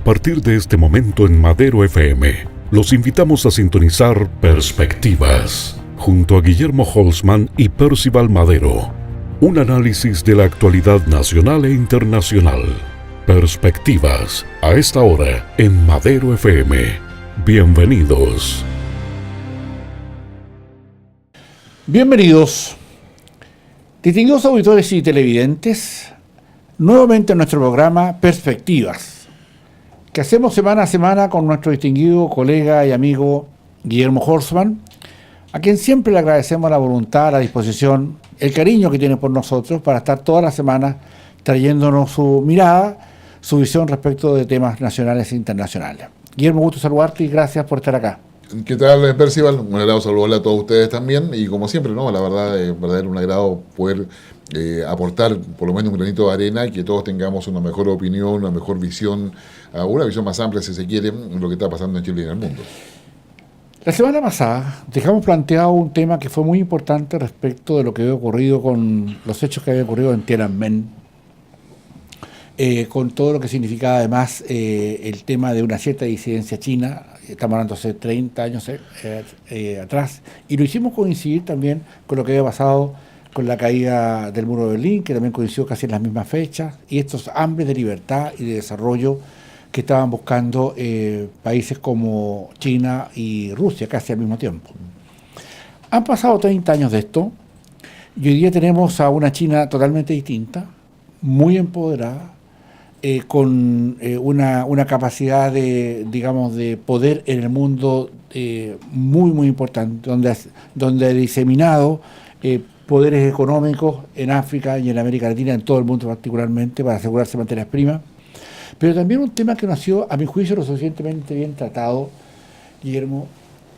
partir de este momento en Madero FM, los invitamos a sintonizar Perspectivas, junto a Guillermo Holzman y Percival Madero. Un análisis de la actualidad nacional e internacional. Perspectivas, a esta hora en Madero FM. Bienvenidos. Bienvenidos, distinguidos auditores y televidentes, nuevamente en nuestro programa Perspectivas, que hacemos semana a semana con nuestro distinguido colega y amigo Guillermo Holzman, a quien siempre le agradecemos la voluntad, la disposición, el cariño que tiene por nosotros para estar todas las semanas trayéndonos su mirada, su visión respecto de temas nacionales e internacionales. Guillermo, gusto saludarte y gracias por estar acá. ¿Qué tal, Percival? Un agrado saludarle a todos ustedes también, y como siempre, ¿no? La verdad, verdadero un agrado poder aportar por lo menos un granito de arena y que todos tengamos una mejor opinión, una mejor visión, una visión más amplia, si se quiere, en lo que está pasando en Chile y en el mundo. La semana pasada dejamos planteado un tema que fue muy importante respecto de lo que había ocurrido con los hechos que habían ocurrido en Tiananmen, con todo lo que significaba además el tema de una cierta disidencia china. Estamos hablando hace 30 años atrás, y lo hicimos coincidir también con lo que había pasado con la caída del muro de Berlín, que también coincidió casi en las mismas fechas, y estos hambres de libertad y de desarrollo que estaban buscando países como China y Rusia casi al mismo tiempo. Han pasado 30 años de esto, y hoy día tenemos a una China totalmente distinta, muy empoderada, con una capacidad de, digamos, de poder en el mundo muy importante, donde ha diseminado poderes económicos en África y en América Latina, en todo el mundo particularmente, para asegurarse materias primas. Pero también un tema que nació, a mi juicio, lo suficientemente bien tratado, Guillermo,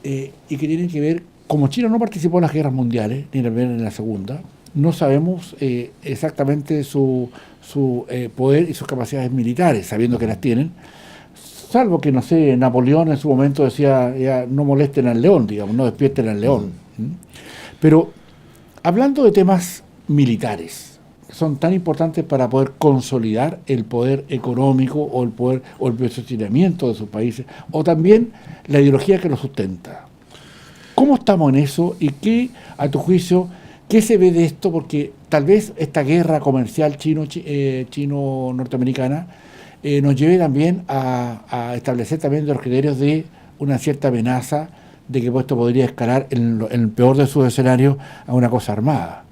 y que tiene que ver, como China no participó en las guerras mundiales, ni en la segunda, no sabemos exactamente su poder y sus capacidades militares, sabiendo que las tienen, salvo que, no sé, Napoleón en su momento decía, ya no molesten al león, digamos, no despierten al león. Pero hablando de temas militares, que son tan importantes para poder consolidar el poder económico o el poder o el posicionamiento de sus países, o también la ideología que los sustenta. ¿Cómo estamos en eso y qué, a tu juicio, qué se ve de esto? Porque tal vez esta guerra comercial chino-norteamericana nos lleve también a establecer también los criterios de una cierta amenaza de que esto podría escalar en el peor de sus escenarios a una cosa armada.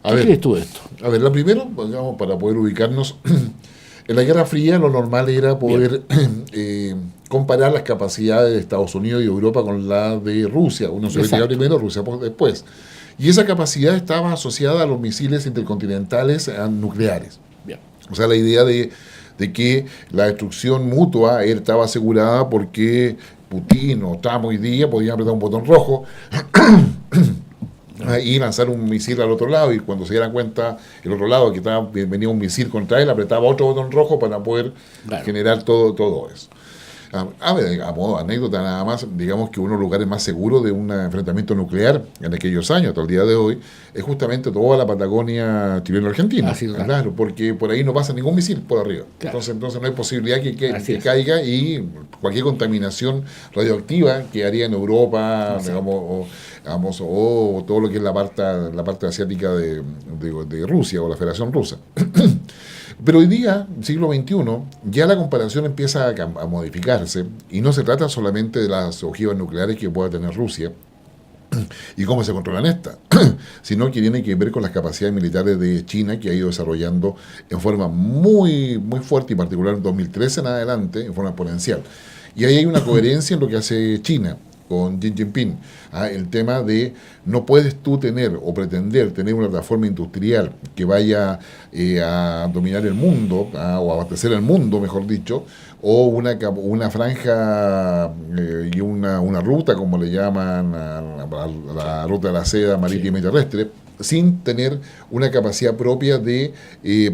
¿Qué crees tú de esto? A ver, la primero, digamos, para poder ubicarnos, en la Guerra Fría lo normal era poder comparar las capacidades de Estados Unidos y Europa con la de Rusia. Unión Soviética primero, Rusia después. Y esa capacidad estaba asociada a los misiles intercontinentales nucleares. Bien. O sea, la idea de que la destrucción mutua estaba asegurada porque Putin o Trump hoy día podían apretar un botón rojo y lanzar un misil al otro lado, y cuando se dieran cuenta el otro lado que venía un misil contra él, apretaba otro botón rojo para poder generar todo eso. A modo de anécdota nada más, digamos que uno de los lugares más seguros de un enfrentamiento nuclear en aquellos años, hasta el día de hoy, es justamente toda la Patagonia chileno-argentina. Claro, porque por ahí no pasa ningún misil por arriba. Claro. Entonces no hay posibilidad que caiga, y cualquier contaminación radioactiva que haría en Europa, digamos, o todo lo que es la parte asiática de Rusia o la Federación Rusa. Pero hoy día, siglo XXI, ya la comparación empieza a modificarse, y no se trata solamente de las ojivas nucleares que pueda tener Rusia y cómo se controlan estas, sino que tiene que ver con las capacidades militares de China, que ha ido desarrollando en forma muy fuerte, y particular en 2013 en adelante, en forma exponencial. Y ahí hay una coherencia en lo que hace China con Xi Jinping. El tema de no puedes tú tener o pretender tener una plataforma industrial que vaya a dominar el mundo, o abastecer el mundo, mejor dicho, o una franja y una ruta, como le llaman, la ruta de la seda marítima y terrestre, sin tener una capacidad propia de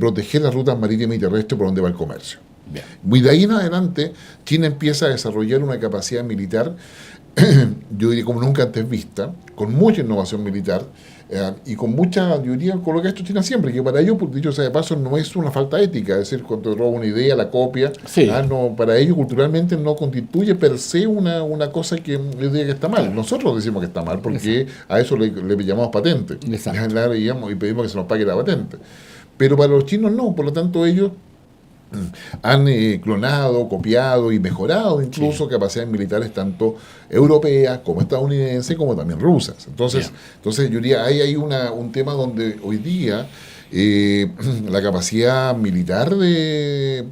proteger las rutas marítimas y terrestres por donde va el comercio. Bien. Y de ahí en adelante, China empieza a desarrollar una capacidad militar yo diría como nunca antes vista, con mucha innovación militar, y con mucha, yo diría, con lo que ha hecho China siempre, que para ellos, pues, dicho sea de paso, no es una falta ética, es decir, cuando te roba una idea, la copia, Sí. no, para ellos culturalmente no constituye per se una cosa que yo diría que está mal. Nosotros decimos que está mal porque a eso le llamamos patente. Exacto. Y pedimos que se nos pague la patente. Pero para los chinos no, por lo tanto ellos han clonado, copiado y mejorado incluso capacidades militares tanto europeas como estadounidenses como también rusas. Entonces yo diría, hay un tema donde hoy día la capacidad militar de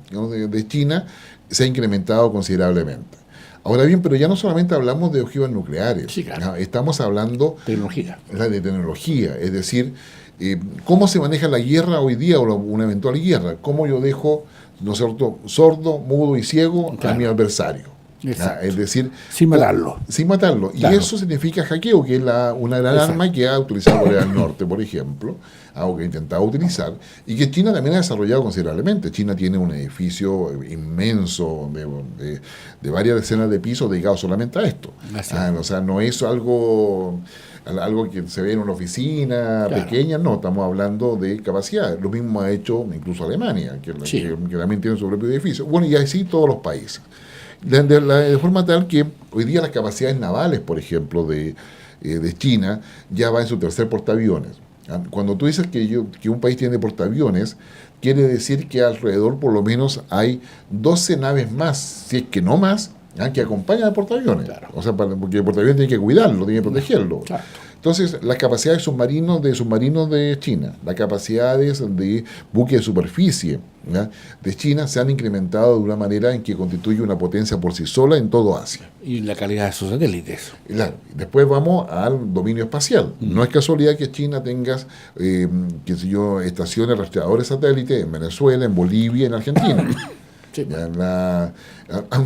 China se ha incrementado considerablemente. Ahora bien, pero ya no solamente hablamos de ojivas nucleares, Sí, claro. Estamos hablando Tecnología. de tecnología, es decir, cómo se maneja la guerra hoy día o una eventual guerra, cómo yo dejo, ¿no es cierto?, sordo, mudo y ciego a mi adversario. Es decir, sin matarlo. Sin matarlo. Claro. Y eso significa hackeo, que es una gran arma que ha utilizado Corea del Norte, por ejemplo, algo que ha intentado utilizar, y que China también ha desarrollado considerablemente. China tiene un edificio inmenso de varias decenas de pisos dedicados solamente a esto. O sea, no es algo que se ve en una oficina pequeña, no, estamos hablando de capacidad. Lo mismo ha hecho incluso Alemania, que también tiene su propio edificio. Bueno, y así todos los países. De forma tal que hoy día las capacidades navales, por ejemplo, de China, ya va en su tercer portaaviones. Cuando tú dices que un país tiene portaaviones, quiere decir que alrededor por lo menos hay 12 naves más, si es que no más, que acompañan al portaaviones. Claro. O sea, porque el portaaviones tiene que cuidarlo, tiene que protegerlo. Claro. Entonces, las capacidades submarinos de China, las capacidades de buque de superficie de China se han incrementado de una manera en que constituye una potencia por sí sola en todo Asia. Y la calidad de sus satélites. Claro. Después vamos al dominio espacial. No es casualidad que China tenga, estaciones rastreadores satélites en Venezuela, en Bolivia, en Argentina. Sí.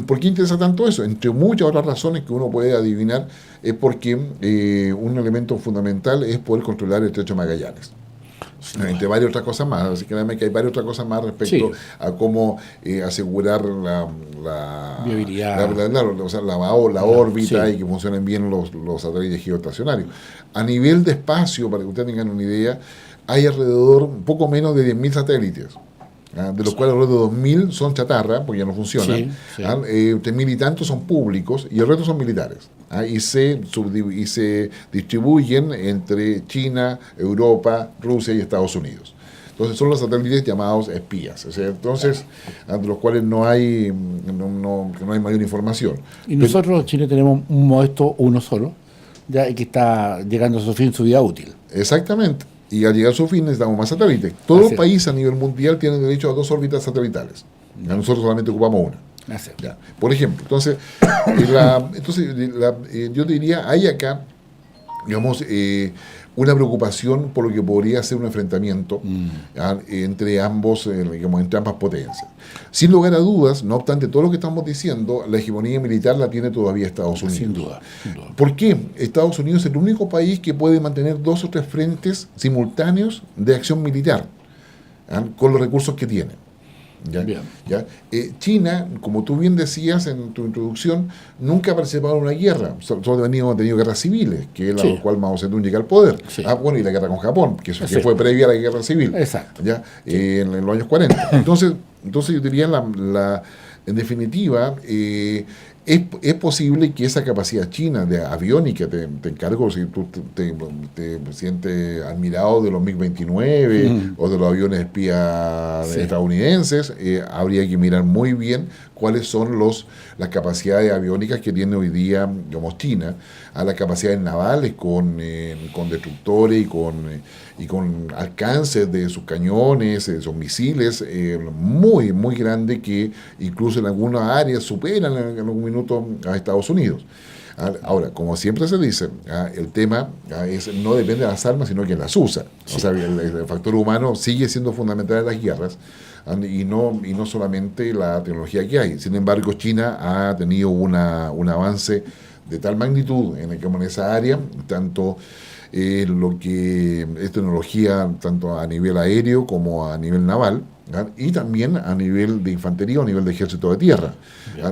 ¿Por qué interesa tanto eso? Entre muchas otras razones que uno puede adivinar, es porque un elemento fundamental es poder controlar el estrecho de Magallanes. Entre varias otras cosas más. Así que hay varias otras cosas más respecto a cómo asegurar la viabilidad, la órbita y que funcionen bien los satélites geoestacionarios. A nivel de espacio, para que ustedes tengan una idea, hay alrededor un poco menos de 10.000 satélites. De los cuales alrededor de 2.000 son chatarra, porque ya no funcionan. 3.000 y tantos son públicos y el resto son militares. Y se distribuyen entre China, Europa, Rusia y Estados Unidos. Entonces son los satélites llamados espías. Entonces, de los cuales no hay mayor información. Y nosotros en Chile tenemos un modesto uno solo, y que está llegando a su fin su vida útil. Exactamente. Y al llegar a su fin necesitamos más satélites. Todos los países a nivel mundial tienen derecho a 2 órbitas satelitales. Nosotros solamente ocupamos una. Por ejemplo, entonces yo diría, hay acá, digamos, una preocupación por lo que podría ser un enfrentamiento entre ambas potencias. Sin lugar a dudas, no obstante todo lo que estamos diciendo, la hegemonía militar la tiene todavía Estados Unidos. Sin duda. ¿Por qué? Estados Unidos es el único país que puede mantener 2 o 3 frentes simultáneos de acción militar con los recursos que tiene. China, como tú bien decías en tu introducción, nunca ha participado en una guerra. Solo ha tenido guerras civiles, que es la cual Mao Zedong llega al poder. Y la guerra con Japón, que fue previa a la guerra civil. Exacto. En los años 40. Entonces yo diría, en definitiva, es posible que esa capacidad china de aviónica, te encargo, si tú te sientes admirado de los MiG-29 o de los aviones espías estadounidenses, habría que mirar muy bien cuáles son las capacidades aviónicas que tiene hoy día, digamos, China, a las capacidades navales con destructores y con alcances de sus cañones, sus misiles, muy, muy grandes, que incluso en algunas áreas superan en algún minuto a Estados Unidos. Ahora, como siempre se dice, el tema no depende de las armas, sino que las usa. O sea, el factor humano sigue siendo fundamental en las guerras, y no solamente la tecnología que hay. Sin embargo, China ha tenido un avance de tal magnitud en esa área, tanto lo que es tecnología tanto a nivel aéreo como a nivel naval, y también a nivel de infantería o a nivel de ejército de tierra.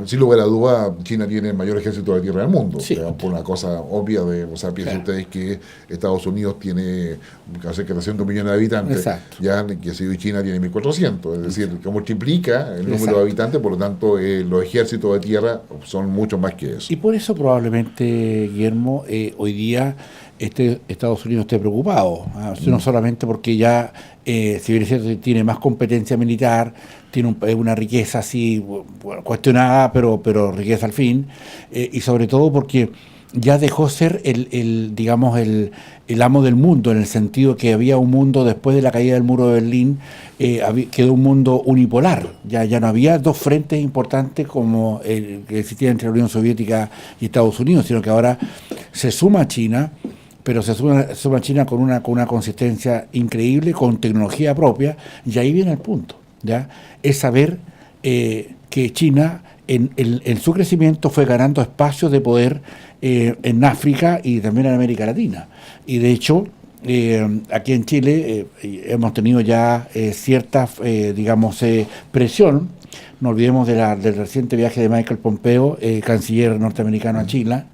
Sin lugar a duda, China tiene el mayor ejército de tierra del mundo, Sí. por una cosa obvia o sea, piensen ustedes que Estados Unidos tiene casi 300 millones de habitantes, Exacto. y China tiene 1.400, es decir, como triplica el número Exacto. de habitantes, por lo tanto, los ejércitos de tierra son mucho más que eso. Y por eso probablemente, Guillermo, hoy día Estados Unidos esté preocupado, no solamente porque ya, si bien es cierto, tiene más competencia militar, tiene una riqueza así cuestionada, pero riqueza al fin, y sobre todo porque ya dejó ser digamos, el amo del mundo, en el sentido que había un mundo después de la caída del muro de Berlín, quedó un mundo unipolar, ya no había dos frentes importantes como el que existía entre la Unión Soviética y Estados Unidos, sino que ahora se suma China, pero se suma China con una consistencia increíble, con tecnología propia, y ahí viene el punto, ¿ya? Es saber que China en su crecimiento fue ganando espacios de poder en África y también en América Latina. Y de hecho, aquí en Chile hemos tenido ya cierta, digamos, presión. No olvidemos del reciente viaje de Michael Pompeo, canciller norteamericano a Chile,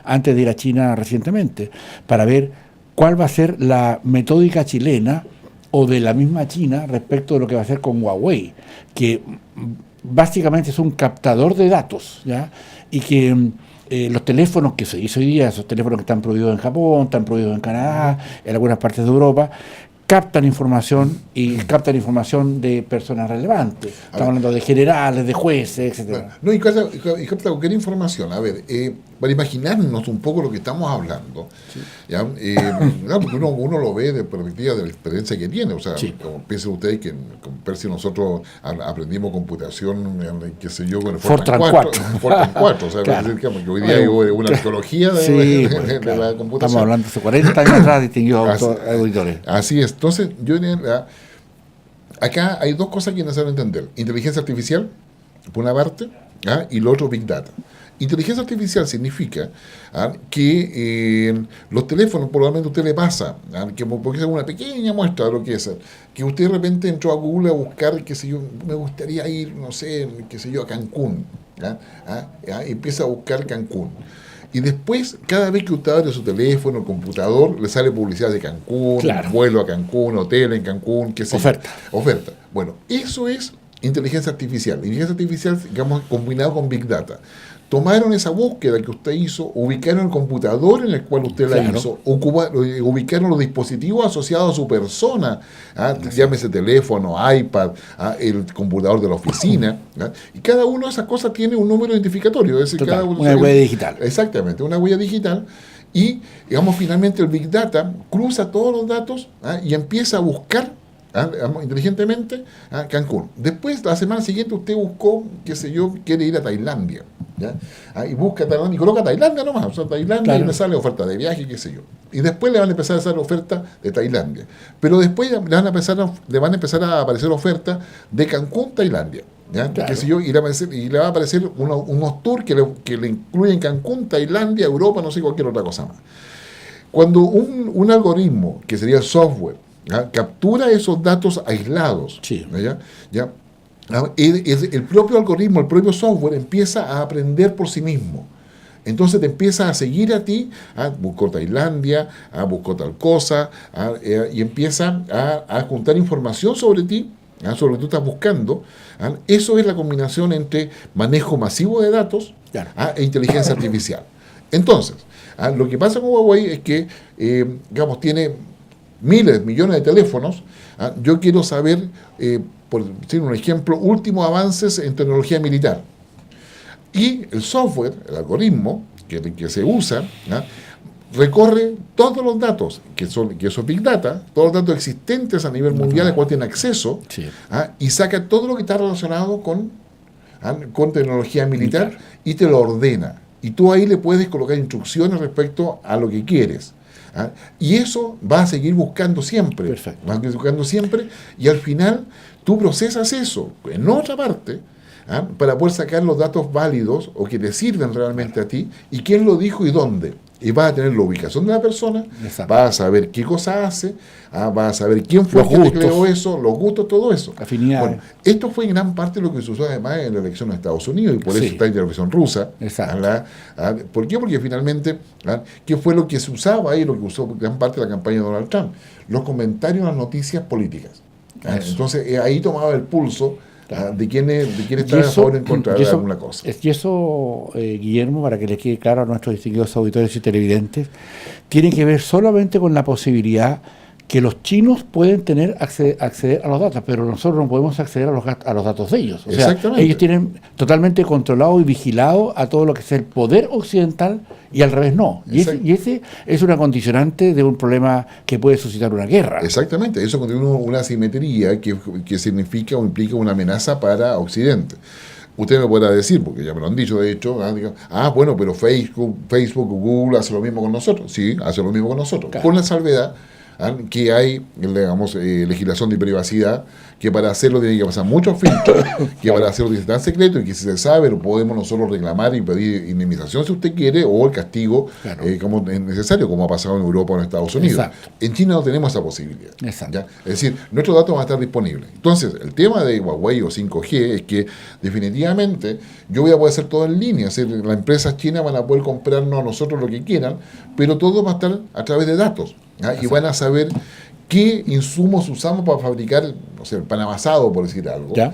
antes de ir a China recientemente, para ver cuál va a ser la metódica chilena o de la misma China respecto de lo que va a hacer con Huawei, que básicamente es un captador de datos, ¿ya? Y que los teléfonos que se hizo hoy día, esos teléfonos que están prohibidos en Japón, están prohibidos en Canadá, en algunas partes de Europa, captan información de personas relevantes. Estamos hablando de generales, de jueces, etcétera. No, y capta cualquier información. A ver, para imaginarnos un poco lo que estamos hablando, ¿ya? Claro, porque uno lo ve de perspectiva de la experiencia que tiene. O sea, como piensen ustedes que con Percy nosotros aprendimos computación, qué sé yo, con el Fortran 4. Fortran 4, o sea, claro. Que hoy día hay una arqueología de la computación. Estamos hablando hace 40 años atrás, distinguidos auditores. Así es. Entonces, acá hay dos cosas que necesito entender. Inteligencia artificial, por una parte, y lo otro, Big Data. Inteligencia artificial significa que los teléfonos, probablemente usted le pasa, que porque es una pequeña muestra de lo que es, que usted de repente entró a Google a buscar, qué sé yo, me gustaría ir, no sé, qué sé yo, a Cancún, y empieza a buscar Cancún. Y después, cada vez que usted abre su teléfono, el computador, le sale publicidad de Cancún, vuelo a Cancún, hotel en Cancún, qué sé yo. Oferta. Bueno, eso es inteligencia artificial. Inteligencia artificial, digamos, combinado con Big Data. Tomaron esa búsqueda que usted hizo, ubicaron el computador en el cual usted la hizo, ubicaron los dispositivos asociados a su persona, llámese teléfono, iPad, el computador de la oficina, y cada una de esas cosas tiene un número identificatorio. Es decir, una huella digital. Exactamente, una huella digital. Y, digamos, finalmente el Big Data cruza todos los datos y empieza a buscar inteligentemente Cancún. Después, la semana siguiente, usted buscó, qué sé yo, quiere ir a Tailandia, ¿ya? Y busca Tailandia y coloca Tailandia nomás, o sea, Tailandia, y le sale oferta de viaje, qué sé yo. Y después le van a empezar a hacer oferta de Tailandia. Pero después le van a empezar a aparecer ofertas de Cancún, Tailandia. ¿Ya? Qué sé yo, y le va a aparecer unos tours que le incluyen Cancún, Tailandia, Europa, no sé, cualquier otra cosa más. Cuando un algoritmo, que sería software, captura esos datos aislados, ¿ya? El propio algoritmo, el propio software empieza a aprender por sí mismo. Entonces te empieza a seguir a ti, buscó Tailandia, buscó tal cosa, y empieza a juntar información sobre ti, sobre lo que tú estás buscando. Eso es la combinación entre manejo masivo de datos e inteligencia artificial. Entonces, lo que pasa con Huawei es que, digamos, tiene miles, millones de teléfonos. Yo quiero saber, por decir un ejemplo, últimos avances en tecnología militar. Y el software, el algoritmo que se usa, recorre todos los datos, que son Big Data, todos los datos existentes a nivel mundial al cual tiene acceso, y saca todo lo que está relacionado con tecnología militar y te lo ordena. Y tú ahí le puedes colocar instrucciones respecto a lo que quieres. Y eso va a seguir buscando siempre. Perfecto. Va a seguir buscando siempre, y al final tú procesas eso en otra parte, para poder sacar los datos válidos o que te sirven realmente a ti, y quién lo dijo y dónde. y vas a tener la ubicación de la persona, Exacto. vas a saber qué cosa hace, vas a saber quién fue Los el que te gustos. creó eso, los gustos, todo eso. Afinidades. Bueno, esto fue en gran parte lo que se usó además en la elección de Estados Unidos, y por eso Sí. está la intervención rusa. Exacto. ¿Por qué? Porque finalmente, ¿qué fue lo que se usaba ahí, lo que usó gran parte de la campaña de Donald Trump? Los comentarios en las noticias políticas. Entonces, ahí tomaba el pulso de quién estaba a favor o en contra de alguna cosa. Y eso, Guillermo, para que les quede claro a nuestros distinguidos auditores y televidentes, tiene que ver solamente con la posibilidad que los chinos pueden acceder a los datos, pero nosotros no podemos acceder a los datos de ellos. O sea, ellos tienen totalmente controlado y vigilado a todo lo que es el poder occidental, y al revés no. Y ese es una condicionante de un problema que puede suscitar una guerra. Exactamente, eso contiene una asimetría que significa o implica una amenaza para Occidente. Usted me podrá decir, porque ya me lo han dicho de hecho, bueno, pero Facebook, Google hace lo mismo con nosotros. Sí, hace lo mismo con nosotros, claro, con la salvedad que hay, digamos, legislación de privacidad, que para hacerlo tiene que pasar muchos filtros, que para hacerlo tiene que estar secreto, y que si se sabe lo podemos nosotros reclamar y pedir indemnización si usted quiere, o el castigo, claro, como es necesario, como ha pasado en Europa o en Estados Unidos. Exacto. En China no tenemos esa posibilidad. ¿Ya? Es decir, nuestros datos van a estar disponibles. Entonces, el tema de Huawei o 5G es que definitivamente yo voy a poder hacer todo en línea. Es decir, las empresas chinas van a poder comprarnos a nosotros lo que quieran, pero todo va a estar a través de datos. Y van a saber qué insumos usamos para fabricar, no sé, el pan amasado, por decir algo. ¿Ya?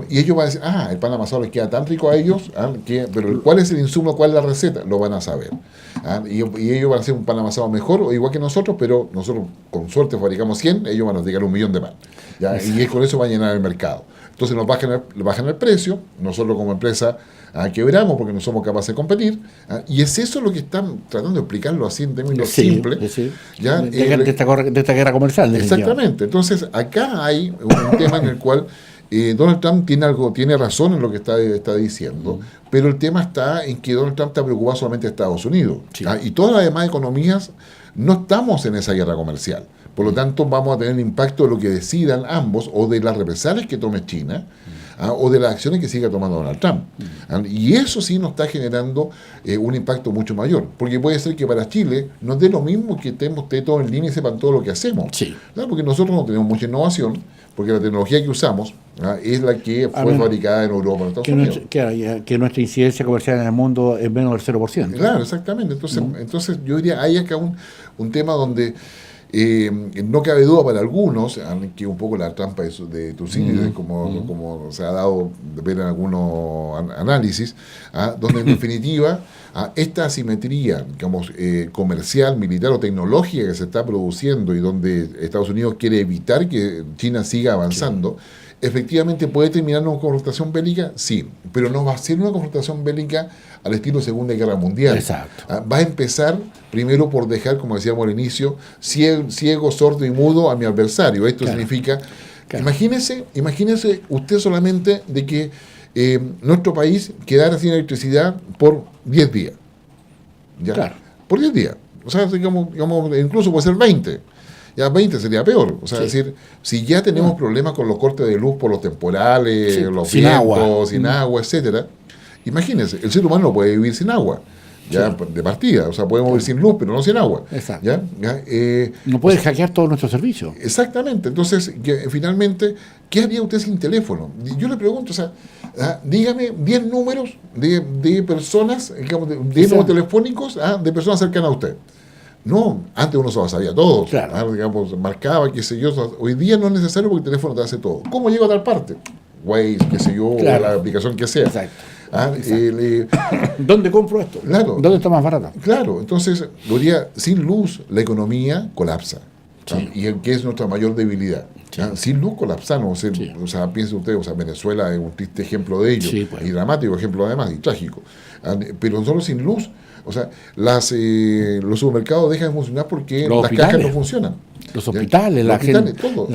Y ellos van a decir, el pan amasado les queda tan rico a ellos, pero ¿cuál es el insumo, cuál es la receta? Lo van a saber. Y ellos van a hacer un pan amasado mejor, o igual que nosotros, pero nosotros con suerte fabricamos 100, ellos van a fabricar 1.000.000 de pan. Y con eso va a llenar el mercado. Entonces nos bajan el precio, nosotros como empresa quebramos porque no somos capaces de competir, y es eso lo que están tratando de explicarlo así en términos simples. Sí. ¿Ya? De esta guerra comercial. Exactamente. Entonces acá hay un tema en el cual Donald Trump tiene razón en lo que está diciendo, pero el tema está en que Donald Trump está preocupado solamente de Estados Unidos. Sí. Y todas las demás economías no estamos en esa guerra comercial. Por lo tanto, vamos a tener el impacto de lo que decidan ambos, o de las represalias que tome China, o de las acciones que siga tomando Donald Trump. Y eso sí nos está generando un impacto mucho mayor, porque puede ser que para Chile nos dé lo mismo que esté todo en línea y sepan todo lo que hacemos. Sí. Porque nosotros no tenemos mucha innovación, porque la tecnología que usamos es la que fue fabricada en Europa, en Estados Unidos. Que nuestra incidencia comercial en el mundo es menos del 0%. Claro, exactamente. Entonces yo diría, hay acá un tema donde no cabe duda para algunos, que un poco la trampa de Tucídides, como se ha dado de ver en algunos análisis, donde en definitiva esta asimetría, digamos, comercial, militar o tecnológica que se está produciendo, y donde Estados Unidos quiere evitar que China siga avanzando, efectivamente puede terminar en una confrontación bélica, sí, pero no va a ser una confrontación bélica al estilo Segunda Guerra Mundial. Exacto. Va a empezar primero por dejar, como decíamos al inicio, ciego, sordo y mudo a mi adversario. Esto significa, imagínese usted solamente de que nuestro país quedara sin electricidad por 10 días. ¿Ya? Claro. Por 10 días. O sea, digamos, incluso puede ser 20. Ya 20 sería peor. O sea, es decir, si ya tenemos problemas con los cortes de luz por los temporales, los vientos, sin agua, etcétera, imagínense, el ser humano no puede vivir sin agua, de partida. O sea, podemos vivir sin luz, pero no sin agua. Exacto. No puede hackear todos nuestros servicios. Exactamente. Entonces, finalmente, ¿qué haría usted sin teléfono? Yo le pregunto, o sea, dígame 10 números de personas, digamos, de números telefónicos de personas cercanas a usted. No, antes uno se lo sabía todo, claro. Digamos, marcaba, qué sé yo. Hoy día no es necesario porque el teléfono te hace todo. ¿Cómo llego a tal parte? Waze, qué sé yo, claro, o la aplicación que sea. Exacto. ¿Dónde compro esto? Claro. ¿Dónde está más barata? Claro, entonces, hoy día, sin luz, la economía colapsa. Y que es nuestra mayor debilidad. Sin luz colapsamos. O sea, piense usted, Venezuela es un triste ejemplo de ello, y dramático ejemplo además, y trágico. Pero nosotros sin luz, o sea, los supermercados dejan de funcionar porque las cajas no funcionan. Los hospitales, la gente, todo.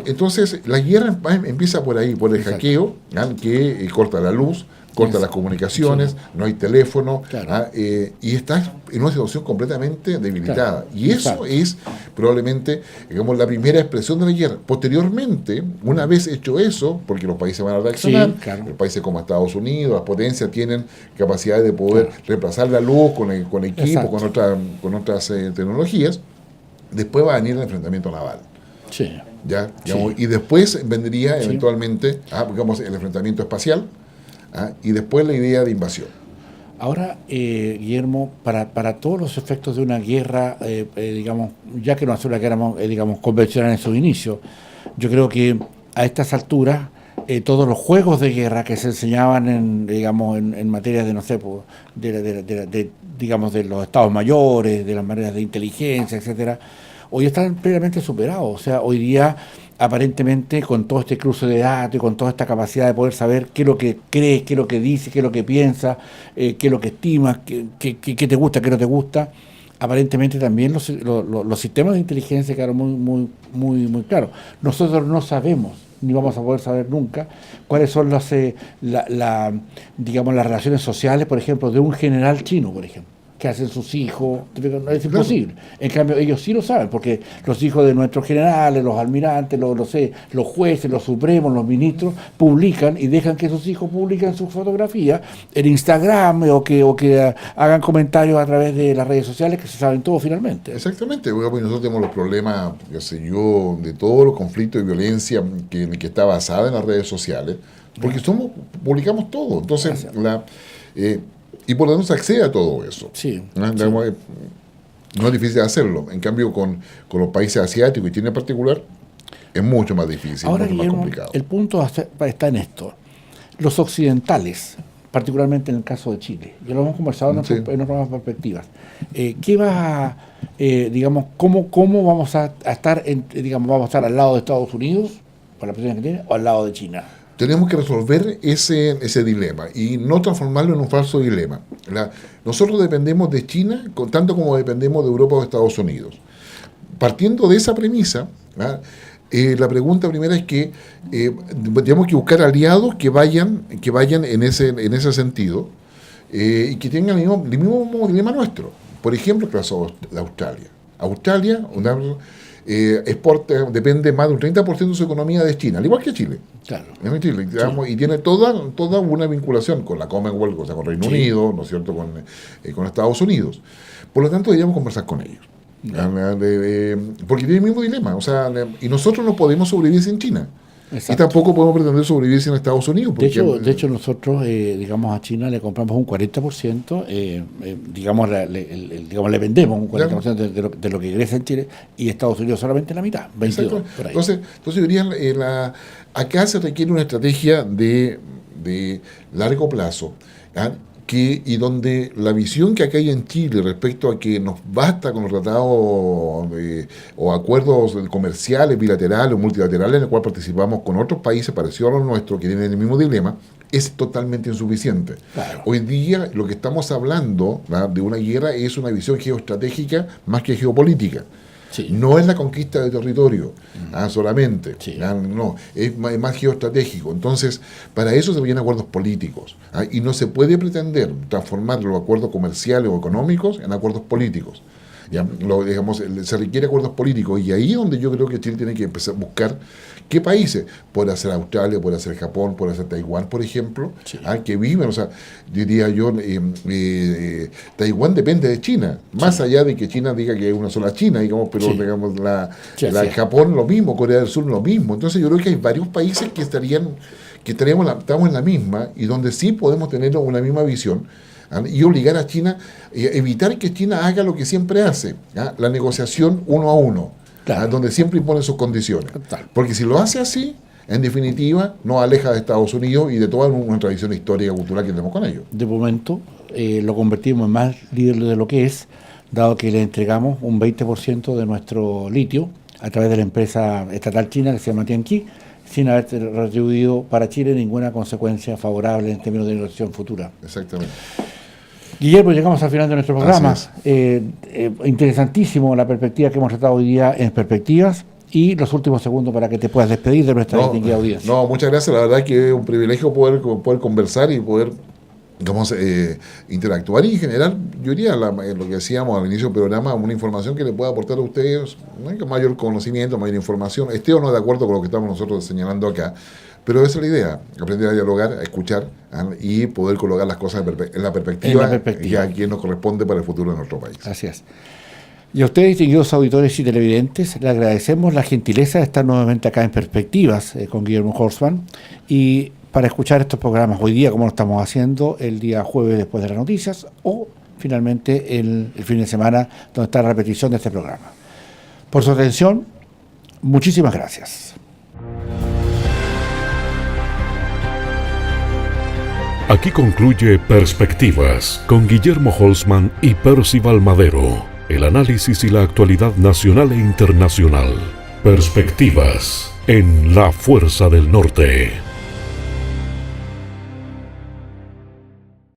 Entonces, la guerra empieza por ahí, por el hackeo, que corta la luz, corta las comunicaciones, sí, no hay teléfono, claro, y estás en una situación completamente debilitada. claro, Y eso exacto, es probablemente, digamos, la primera expresión de la guerra. Posteriormente, una vez hecho eso, porque los países van a reaccionar, sí, claro, los países como Estados Unidos, las potencias tienen capacidad de poder claro, reemplazar la luz con equipo, exacto, con otras tecnologías. Después va a venir el enfrentamiento naval. sí, ¿Ya? Digamos, sí, y después vendría sí. eventualmente digamos, el enfrentamiento espacial, y después la idea de invasión. Ahora, Guillermo, para todos los efectos de una guerra, digamos, ya que no es una guerra, digamos, convencional en su inicio, yo creo que a estas alturas todos los juegos de guerra que se enseñaban digamos, en materia de, no sé, pues, digamos, de los estados mayores, de las maneras de inteligencia, etcétera, hoy están plenamente superados. O sea, hoy día, aparentemente, con todo este cruce de datos y con toda esta capacidad de poder saber qué es lo que crees, qué es lo que dices, qué es lo que piensas, qué es lo que estimas, qué te gusta, qué no te gusta, aparentemente también los sistemas de inteligencia quedaron muy claros. Nosotros no sabemos, ni vamos a poder saber nunca, cuáles son digamos, las relaciones sociales, por ejemplo, de un general chino, por ejemplo, que hacen sus hijos. Es imposible. En cambio, ellos sí lo saben, porque los hijos de nuestros generales, los almirantes, los jueces, los supremos, los ministros, publican y dejan que sus hijos publiquen sus fotografías en Instagram, o que hagan comentarios a través de las redes sociales, que se saben todo finalmente. Exactamente, porque nosotros tenemos los problemas, qué sé yo, de todos los conflictos y violencia que está basada en las redes sociales, porque publicamos todo. Entonces, y por lo tanto se accede a todo eso. Sí, ¿No? sí. No es difícil hacerlo. En cambio, con los países asiáticos y China en particular, es mucho más difícil, Ahora, mucho más Guillermo, complicado. el punto está en esto. Los occidentales, particularmente en el caso de Chile, ya lo hemos conversado en otras perspectivas, ¿qué vas digamos, cómo vamos a estar, digamos, vamos a estar al lado de Estados Unidos, por la presión que tiene, o al lado de China? Tenemos que resolver ese dilema y no transformarlo en un falso dilema. Nosotros dependemos de China tanto como dependemos de Europa o de Estados Unidos. Partiendo de esa premisa, la pregunta primera es que tenemos que buscar aliados que vayan en ese sentido, y que tengan el mismo dilema nuestro. Por ejemplo, el caso de Australia. Australia depende más de un 30% de su economía de China, al igual que Chile. Claro. Chile, digamos, y tiene toda una vinculación con la Commonwealth, o sea, con Reino Unido, ¿no es cierto?, con Estados Unidos. Por lo tanto, deberíamos conversar con ellos. Porque tiene el mismo dilema. O sea, y nosotros no podemos sobrevivir sin China. Exacto. Y tampoco podemos pretender sobrevivir sin Estados Unidos. Porque, de hecho, nosotros, digamos, a China le compramos un 40%, digamos, le vendemos un 40% de lo que ingresa en Chile, y Estados Unidos solamente la mitad, 22%. Por ahí. Entonces dirían, acá se requiere una estrategia de largo plazo, y donde la visión que acá hay en Chile respecto a que nos basta con los tratados o acuerdos comerciales, bilaterales o multilaterales en el cual participamos con otros países parecidos a los nuestros que tienen el mismo dilema, es totalmente insuficiente. Claro. Hoy día lo que estamos hablando de una guerra es una visión geoestratégica más que geopolítica. Sí. No es la conquista de territorio solamente, sí. No, es más geoestratégico. Entonces, para eso se requieren acuerdos políticos, y no se puede pretender transformar los acuerdos comerciales o económicos en acuerdos políticos. Digamos, se requiere acuerdos políticos, y ahí es donde yo creo que Chile tiene que empezar a buscar qué países, puede ser Australia, puede ser Japón, puede ser Taiwán, por ejemplo, sí. Que viven, o sea, diría yo, Taiwán depende de China, más allá de que China diga que hay una sola China, digamos, pero digamos, Japón lo mismo, Corea del Sur lo mismo. Entonces yo creo que hay varios países que estamos en la misma, y donde sí podemos tener una misma visión, y obligar a China, evitar que China haga lo que siempre hace, la negociación uno a uno, claro. Donde siempre impone sus condiciones. Total. Porque si lo hace así, en definitiva, nos aleja de Estados Unidos y de toda una tradición histórica y cultural que tenemos con ellos. De momento, lo convertimos en más líder de lo que es, dado que le entregamos un 20% de nuestro litio a través de la empresa estatal china que se llama Tianqi, sin haber retribuido para Chile ninguna consecuencia favorable en términos de inversión futura. Exactamente. Guillermo, llegamos al final de nuestro programa. Interesantísimo la perspectiva que hemos tratado hoy día en Perspectivas, y los últimos segundos para que te puedas despedir de nuestra distinguida audiencia. No, muchas gracias. La verdad que es un privilegio poder conversar y poder interactuar y generar, yo diría, lo que decíamos al inicio del programa, una información que le pueda aportar a ustedes mayor conocimiento, mayor información, esté o no de acuerdo con lo que estamos nosotros señalando acá. Pero esa es la idea, aprender a dialogar, a escuchar y poder colocar las cosas en la perspectiva que a quien nos corresponde para el futuro de nuestro país. Así es. Y a ustedes, distinguidos auditores y televidentes, le agradecemos la gentileza de estar nuevamente acá en Perspectivas con Guillermo Holzman y para escuchar estos programas hoy día, como lo estamos haciendo, el día jueves después de las noticias o finalmente el fin de semana donde está la repetición de este programa. Por su atención, muchísimas gracias. Aquí concluye Perspectivas con Guillermo Holzman y Percival Madero. El análisis y la actualidad nacional e internacional. Perspectivas en La Fuerza del Norte.